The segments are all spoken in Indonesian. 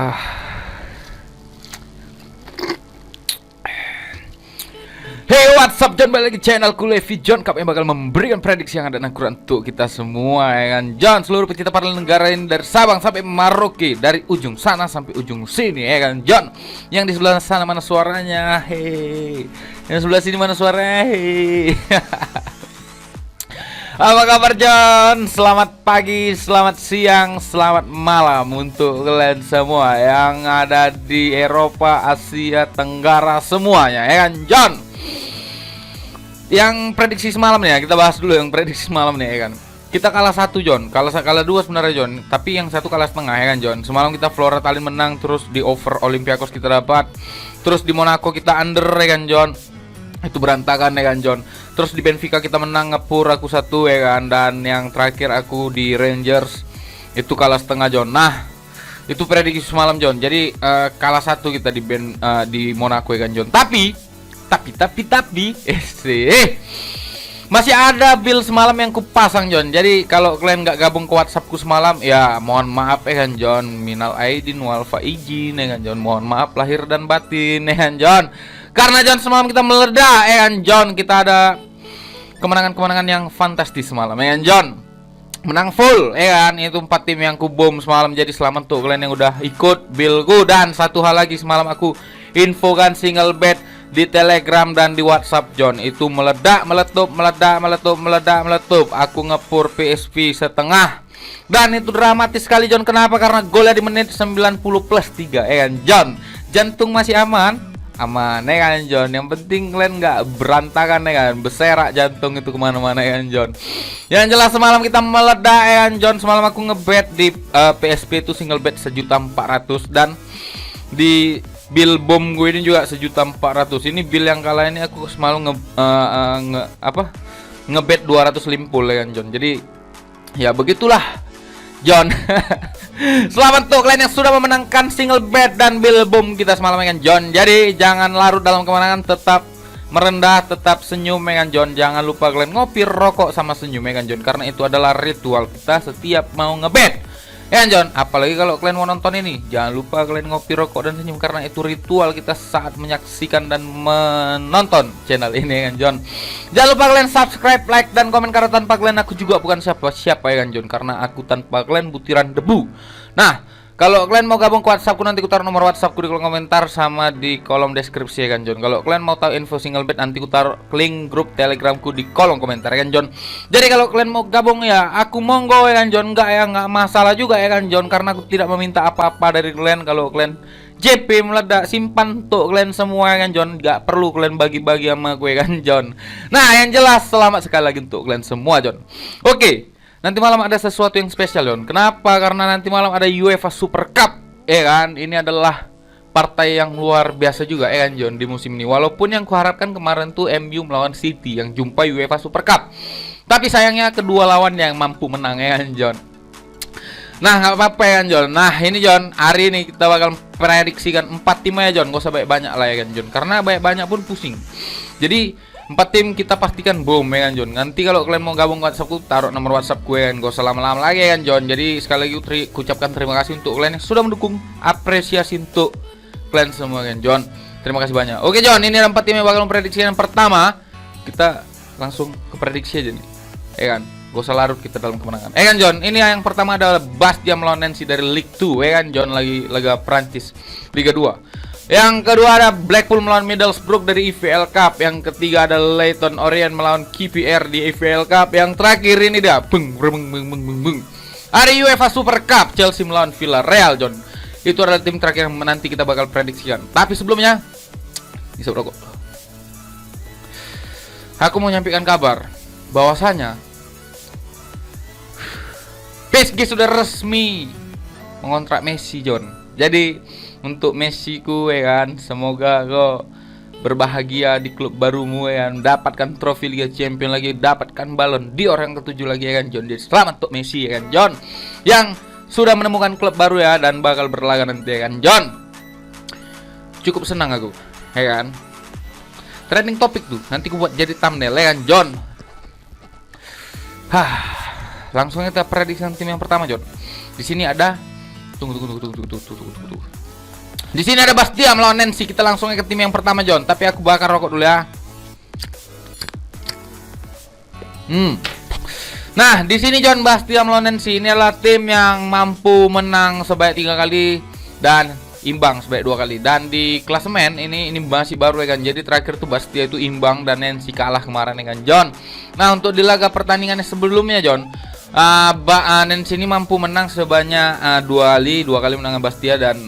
Hey, what's up John, balik lagi channelku Levi John Cup yang bakal memberikan prediksi yang ada dan akurat untuk kita semua, ya kan John. Seluruh pecinta para negara ini dari Sabang sampai Merauke, dari ujung sana sampai ujung sini, ya kan John. Yang di sebelah sana mana suaranya? Hei, yang sebelah sini mana suaranya? Hei. Apa kabar John? Selamat pagi, selamat siang, selamat malam untuk kalian semua yang ada di Eropa, Asia Tenggara semuanya, ya kan John. Yang prediksi semalam nih ya, kita bahas dulu yang prediksi semalam nih, ya kan. Kita kalah satu John, kalah dua sebenarnya John, tapi yang satu kalah setengah, ya kan John. Semalam kita Flora Tallinn menang, terus di over Olympiakos kita dapat, terus di Monaco kita under, ya kan John. Itu berantakan, ya kan John. Terus di Benfica kita menang, ngepur aku satu, ya kan. Dan yang terakhir aku di Rangers itu kalah setengah John. Nah, itu prediksi semalam John. Jadi kalah satu kita di Monaco, ya kan John. Tapi masih ada build semalam yang kupasang John. Jadi kalau kalian nggak gabung ke WhatsAppku semalam, ya mohon maaf, ya kan John. Minal aidin wal faizin, ya kan John. Mohon maaf lahir dan batin, ya kan John. Karena John semalam kita meledak, ya kan John. Kita ada kemenangan-kemenangan yang fantastis semalam, ya kan John. Menang full, ya kan. Itu 4 tim yang ku boom semalam. Jadi selamat tuh kalian yang udah ikut buildku. Dan satu hal lagi, semalam aku infokan single bet di Telegram dan di WhatsApp John. Itu meledak, meletup. Aku ngepur PSV setengah. Dan itu dramatis sekali John. Kenapa? Karena golnya di menit 90+3, ya kan John. Jantung masih aman, ya kan John. Yang penting kalian nggak berantakan, ya kan. Berserak jantung itu kemana-mana, ya kan John. Yang jelas semalam kita meledak, ya kan John. Semalam aku ngebet di PSV itu single bet 1.400.000. Dan di bill bom gue ini juga 1.400.000. Ini bill yang kalah ini aku semalam ngebet 250, ya kan John. Jadi ya begitulah John. Selamat tuh kalian yang sudah memenangkan single bet dan bill bom kita semalam, ya kan John. Jadi jangan larut dalam kemenangan, tetap merendah, tetap senyum, ya kan John. Jangan lupa kalian ngopi, rokok sama senyum, ya kan John. Karena itu adalah ritual kita setiap mau ngebet, ya kan John. Apalagi kalau kalian mau nonton ini, jangan lupa kalian ngopi, rokok, dan senyum. Karena itu ritual kita saat menyaksikan dan menonton channel ini, ya kan John. Jangan lupa kalian subscribe, like, dan komen. Karena tanpa kalian aku juga bukan siapa-siapa, ya kan John. Karena aku tanpa kalian butiran debu. Nah, kalau kalian mau gabung ke WhatsAppku, nanti ku taruh nomor WhatsAppku di kolom komentar sama di kolom deskripsi, ya kan John. Kalau kalian mau tahu info single bet, nanti ku taruh link grup Telegramku di kolom komentar, ya kan John. Jadi kalau kalian mau gabung, ya aku monggo, ya kan John. Nggak masalah juga, ya kan John. Karena aku tidak meminta apa-apa dari kalian. Kalau kalian JP meledak, simpan untuk kalian semua, ya kan John. Nggak perlu kalian bagi-bagi sama gue, ya kan John. Nah, yang jelas selamat sekali lagi untuk kalian semua John. Oke, nanti malam ada sesuatu yang spesial John. Kenapa? Karena nanti malam ada UEFA Super Cup, ya kan. Ini adalah partai yang luar biasa juga, ya kan John, di musim ini. Walaupun yang kuharapkan kemarin tuh MU melawan City yang jumpa UEFA Super Cup, tapi sayangnya kedua lawan yang mampu menang, ya kan John. Nah, nggak apa-apa, ya kan John. Nah, ini John, hari ini kita bakal prediksikan 4 tim ya John. Gak usah banyak-banyak lah, ya kan John. Karena banyak-banyak pun pusing. Jadi 4 tim kita pastikan boom, ya kan John. Nanti kalau kalian mau gabung ke WhatsAppku, taruh nomor WhatsApp gue, kan. Gak usah lama-lama lagi, ya kan John. Jadi sekali lagi ucapkan terima kasih untuk kalian yang sudah mendukung. Apresiasi untuk kalian semua, kan John. Terima kasih banyak. Oke John, ini ada 4 tim yang bakal memprediksi. Yang pertama, kita langsung ke prediksi aja nih, ya kan. Gak usah larut kita dalam kemenangan, ya kan John. Ini yang pertama adalah Bastia melawan Nancy dari Ligue 2, ya kan John. Lagi Liga Prancis, Liga 2. Yang kedua ada Blackpool melawan Middlesbrough dari EFL Cup. Yang ketiga ada Leyton Orient melawan KPR di EFL Cup. Yang terakhir ini dia ada UEFA Super Cup, Chelsea melawan Villarreal John. Itu adalah tim terakhir yang nanti kita bakal prediksikan. Tapi sebelumnya, bisa rokok. Aku mau nyampaikan kabar bahwasanya PSG sudah resmi mengontrak Messi John. Jadi untuk Messi-ku, ya kan, semoga kau berbahagia di klub barumu, ya kan. Dapatkan trofi Liga Champions lagi, dapatkan balon d'Or yang ke-7 lagi, ya kan John. Jadi selamat untuk Messi, ya kan John, yang sudah menemukan klub baru, ya, dan bakal berlaga nanti, ya kan John. Cukup senang aku, ya kan. Trending topik tuh nanti ku buat jadi thumbnail, ya kan John. Langsung kita prediksi tim yang pertama John. Di sini ada Tunggu. Di sini ada Bastia melawan Nancy. Kita langsung ke tim yang pertama, John. Tapi aku bakar rokok dulu ya. Nah, di sini John, Bastia melawan Nancy. Ini adalah tim yang mampu menang sebanyak 3 kali dan imbang sebanyak 2 kali. Dan di klasemen ini masih baru ya kan. Jadi terakhir tuh Bastia itu imbang dan Nancy kalah kemarin ya kan, John. Nah, untuk di laga pertandingannya sebelumnya, John, Nancy ini mampu menang sebanyak 2 kali menang Bastia dan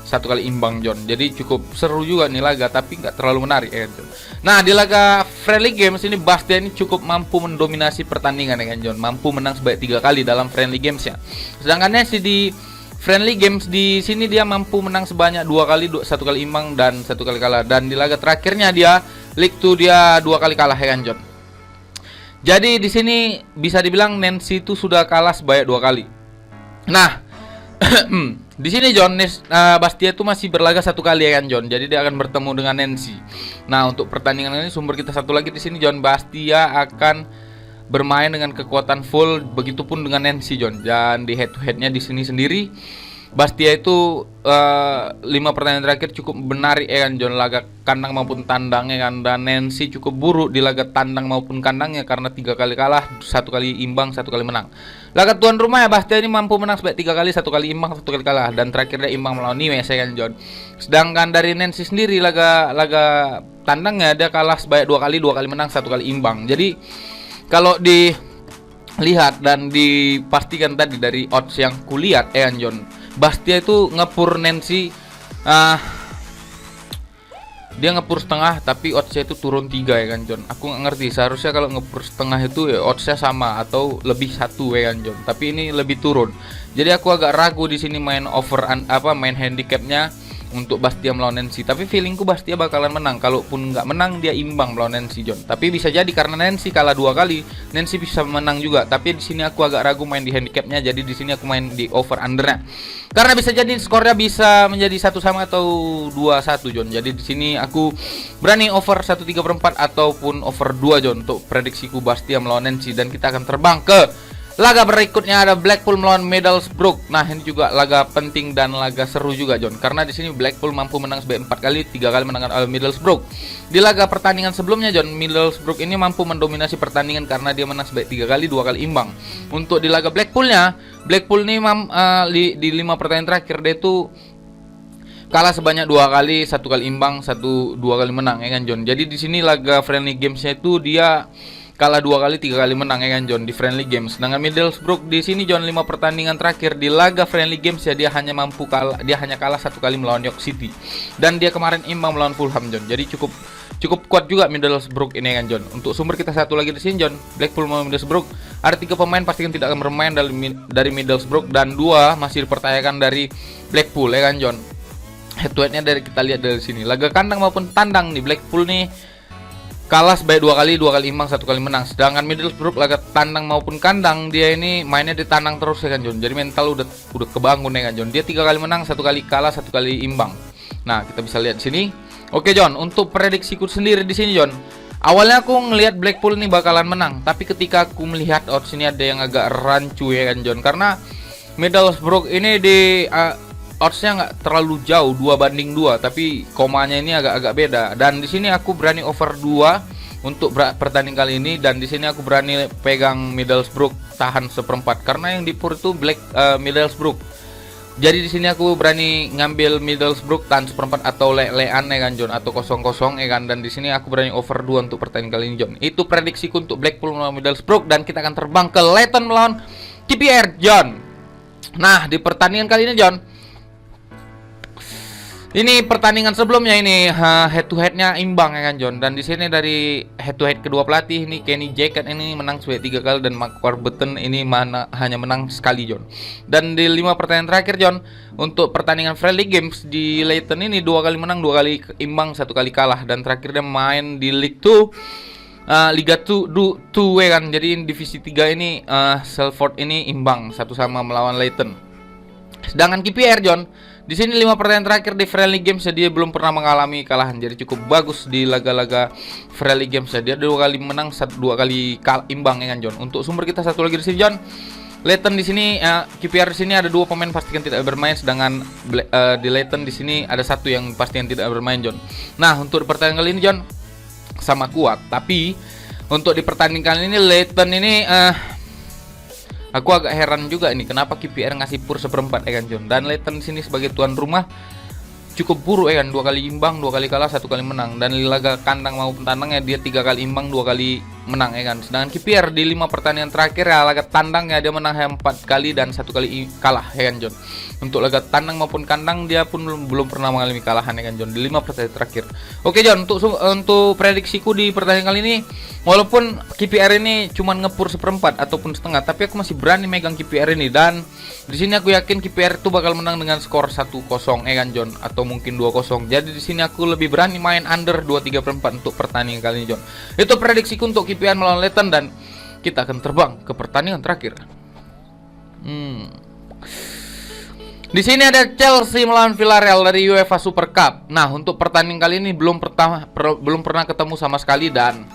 1 kali imbang, John. Jadi cukup seru juga nih laga, tapi nggak terlalu menarik ya, John. Nah, di laga friendly games ini Bastia ini cukup mampu mendominasi pertandingan ya kan, John. Mampu menang sebanyak 3 kali dalam friendly games ya. Sedangkan Nancy di friendly games di sini dia mampu menang sebanyak 2 kali, 1 kali imbang dan 1 kali kalah. Dan di laga terakhirnya dia League 2 dia 2 kali kalah ya kan, John. Jadi di sini bisa dibilang Nancy itu sudah kalah sebanyak 2 kali. Nah, di sini John, Bastia itu masih berlaga 1 kali ya kan, John. Jadi dia akan bertemu dengan Nancy. Nah, untuk pertandingan ini sumber kita satu lagi di sini, John. Bastia akan bermain dengan kekuatan full, begitupun dengan Nancy, John. Dan di head to headnya di sini sendiri Bastia itu 5 pertandingan terakhir cukup menarik ya kan, John, laga kandang maupun tandang ya kan. Dan Nancy cukup buruk di laga tandang maupun kandangnya karena 3 kali kalah, 1 kali imbang, 1 kali menang. Laga tuan rumah ya Bastia ini mampu menang sebanyak 3 kali, 1 kali imbang, 1 kali kalah, dan terakhir dia imbang melawan Nimes ya kan, John. Sedangkan dari Nancy sendiri laga tandangnya dia kalah sebanyak 2 kali, 2 kali menang, 1 kali imbang. Jadi kalau dilihat dan dipastikan tadi dari odds yang kulihat ya kan, John, Bastia itu ngepur Nancy, dia ngepur setengah tapi oddsnya itu turun 3 ya kan, John. Aku nggak ngerti, seharusnya kalau ngepur setengah itu ya oddsnya sama atau lebih 1 ya kan, John. Tapi ini lebih turun. Jadi aku agak ragu di sini main main handicapnya untuk Bastia melawan Nancy. Tapi feelingku Bastia bakalan menang. Kalaupun nggak menang dia imbang melawan Nancy, John. Tapi bisa jadi karena Nancy kalah 2 kali, Nancy bisa menang juga. Tapi di sini aku agak ragu main di handicapnya. Jadi di sini aku main di over undernya. Karena bisa jadi skornya bisa menjadi 1 sama atau 2-1, John. Jadi di sini aku berani over 1/3/4 ataupun over 2, John, untuk prediksiku Bastia melawan Nancy. Dan kita akan terbang ke laga berikutnya, ada Blackpool melawan Middlesbrough. Nah, ini juga laga penting dan laga seru juga, John. Karena di sini Blackpool mampu menang sebanyak 4 kali, 3 kali menangkan Middlesbrough. Di laga pertandingan sebelumnya, John, Middlesbrough ini mampu mendominasi pertandingan karena dia menang sebanyak 3 kali, 2 kali imbang. Untuk di laga Blackpoolnya, Blackpool ini di 5 pertandingan terakhir dia itu kalah sebanyak 2 kali, 1 kali imbang, 2 kali menang ya kan, John. Jadi di sini laga friendly gamesnya itu dia kalah 2 kali, 3 kali menang ya kan, John, di friendly games. Dengan Middlesbrough di sini, John, 5 pertandingan terakhir di laga friendly games ya dia hanya kalah 1 kali melawan York City. Dan dia kemarin imbang melawan Fulham, John. Jadi cukup kuat juga Middlesbrough ini ya kan, John. Untuk sumber kita satu lagi di sini, John, Blackpool melawan Middlesbrough. Ada 3 pemain pastikan tidak akan bermain dari Middlesbrough dan 2 masih dipertanyakan dari Blackpool ya kan, John. Head to headnya kita lihat dari sini. Laga kandang maupun tandang nih Blackpool nih kalah sebanyak 2 kali, 2 kali imbang, 1 kali menang. Sedangkan Middlesbrough laga tandang maupun kandang dia ini mainnya di tandang terus ya kan, John. Jadi mental udah kebangun ya kan, John. Dia 3 kali menang, 1 kali kalah, 1 kali imbang. Nah, kita bisa lihat di sini. Oke, John, untuk prediksiku sendiri di sini, John. Awalnya aku ngelihat Blackpool ini bakalan menang, tapi ketika aku melihat odds ini ada yang agak rancu ya kan, John. Karena Middlesbrough ini di oddsnya nggak terlalu jauh, 2/2, tapi komanya ini agak beda. Dan di sini aku berani over 2 untuk pertandingan kali ini, dan di sini aku berani pegang Middlesbrough tahan 1/4 karena yang dipur itu Middlesbrough. Jadi di sini aku berani ngambil Middlesbrough tahan 1/4 atau le-lean ya kan, John, atau 0-0 ya kan. Dan di sini aku berani over 2 untuk pertandingan kali ini, John. Itu prediksiku untuk Blackpool melawan Middlesbrough, dan kita akan terbang ke Leighton melawan QPR, John. Nah, di pertandingan kali ini, John, ini pertandingan sebelumnya ini head to headnya imbang ya kan, John. Dan di sini dari head to head kedua pelatih ini Kenny Jackett ini menang sebanyak 3 kali dan Mark Warburton ini hanya menang sekali, John. Dan di 5 pertandingan terakhir, John, untuk pertandingan friendly games di Leighton ini 2 kali menang, 2 kali imbang, 1 kali kalah. Dan terakhir dia main di League 2 Liga 2 ya kan. Jadi divisi 3 ini Salford ini imbang 1 sama melawan Leighton. Sedangkan KPR, John, di sini 5 pertandingan terakhir di friendly games dia belum pernah mengalami kalahan. Jadi cukup bagus di laga-laga friendly games dia 2 kali menang, 2 kali imbang ya kan, John. Untuk sumber kita satu lagi di sini, John, Leighton di sini, KPR di sini ada 2 pemain pastikan tidak bermain, sedangkan di Leighton di sini ada 1 yang pastikan tidak bermain, John. Nah, untuk di pertandingan kali ini, John, sama kuat. Tapi untuk di pertandingan ini Leighton ini aku agak heran juga ini kenapa KPR ngasih pur seperempat ya kan, John. Dan Leighton di sini sebagai tuan rumah cukup buruk ya kan, 2 kali imbang, 2 kali kalah, 1 kali menang. Dan di laga kandang maupun tandangnya dia 3 kali imbang, 2 kali menang ya kan. Sedangkan KPR di 5 pertandingan terakhir ya laga tandangnya dia menang 4 kali dan 1 kali kalah ya kan, John. Untuk laga tandang maupun kandang dia pun belum pernah mengalami kalahan ya kan, John, di 5 pertandingan terakhir. Oke, John, untuk prediksiku di pertandingan kali ini, walaupun KPR ini cuma ngepur seperempat ataupun setengah, tapi aku masih berani megang KPR ini. Dan di sini aku yakin KPR itu bakal menang dengan skor 1-0 ya kan, John, atau mungkin 2-0. Jadi di sini aku lebih berani main under 2-3/4 untuk pertandingan kali ini, John. Itu prediksiku untuk KPR melawan Leighton, dan kita akan terbang ke pertandingan terakhir. Di sini ada Chelsea melawan Villarreal dari UEFA Super Cup. Nah, untuk pertandingan kali ini belum pernah ketemu sama sekali, dan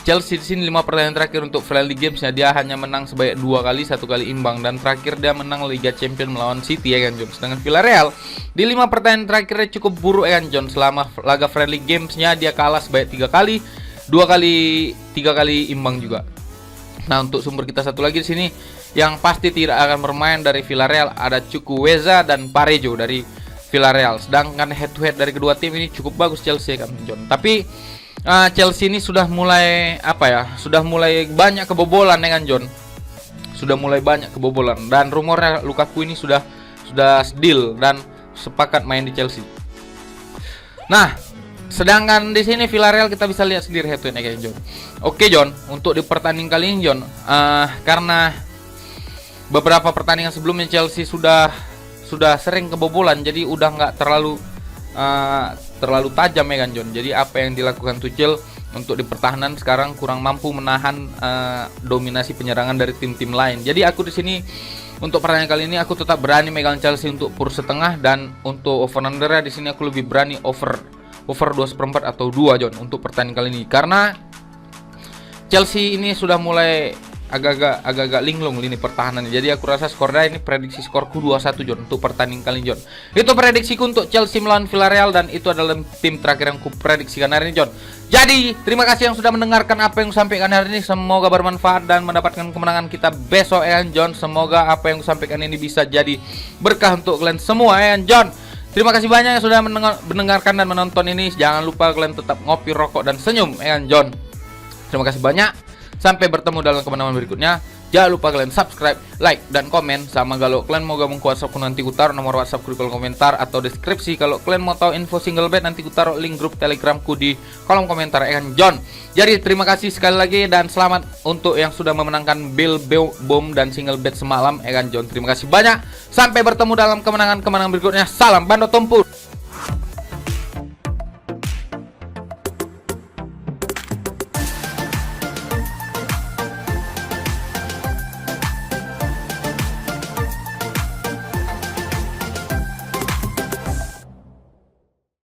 Chelsea di sini 5 pertandingan terakhir untuk friendly gamesnya dia hanya menang sebanyak 2 kali, 1 kali imbang, dan terakhir dia menang Liga Champions melawan City ya kan, John. Sedangkan Villarreal di 5 pertandingan terakhirnya cukup buruk ya kan, John. Selama laga friendly gamesnya dia kalah sebanyak 3 kali, 3 kali imbang juga. Nah, untuk sumber kita satu lagi di sini yang pasti tidak akan bermain dari Villarreal ada Chukwueze dan Parejo dari Villarreal. Sedangkan head to head dari kedua tim ini cukup bagus Chelsea kan, John. Tapi Chelsea ini sudah mulai sudah mulai banyak kebobolan ya kan, John. Sudah mulai banyak kebobolan, dan rumornya Lukaku ini sudah deal dan sepakat main di Chelsea. Nah, sedangkan di sini Villarreal kita bisa lihat sendiri head to head ya kan, John. Oke, John, untuk di pertandingan kali ini, John, karena beberapa pertandingan sebelumnya Chelsea sudah sering kebobolan, jadi udah nggak terlalu tajam ya kan, John. Jadi apa yang dilakukan Tuchel untuk di pertahanan sekarang kurang mampu menahan dominasi penyerangan dari tim-tim lain. Jadi aku di sini untuk pertandingan kali ini aku tetap berani megang Chelsea untuk pur setengah, dan untuk over under di sini aku lebih berani over 2/4 atau 2, John, untuk pertandingan kali ini. Karena Chelsea ini sudah mulai agak-agak linglung lini pertahanannya. Jadi aku rasa skornya ini prediksi skorku 2-1, John, untuk pertandingan kali ini, John. Itu prediksiku untuk Chelsea melawan Villarreal, dan itu adalah tim terakhir yang ku prediksikan hari ini, John. Jadi terima kasih yang sudah mendengarkan apa yang sampaikan hari ini. Semoga bermanfaat dan mendapatkan kemenangan kita besok ya, John. Semoga apa yang sampaikan ini bisa jadi berkah untuk kalian semua ya, John. Terima kasih banyak yang sudah mendengarkan dan menonton ini. Jangan lupa kalian tetap ngopi, rokok, dan senyum ya, John. Terima kasih banyak. Sampai bertemu dalam kemenangan berikutnya. Jangan lupa kalian subscribe, like, dan komen. Sama kalau kalian mau gabung ke WhatsAppku, nanti ku taruh nomor WhatsAppku di kolom komentar atau deskripsi. Kalau kalian mau tahu info single bed, nanti ku taruh link grup Telegramku di kolom komentar ya kan, John. Jadi terima kasih sekali lagi, dan selamat untuk yang sudah memenangkan Bilbom dan single bed semalam ya kan, John. Terima kasih banyak. Sampai bertemu dalam kemenangan berikutnya. Salam Bando Tumpul.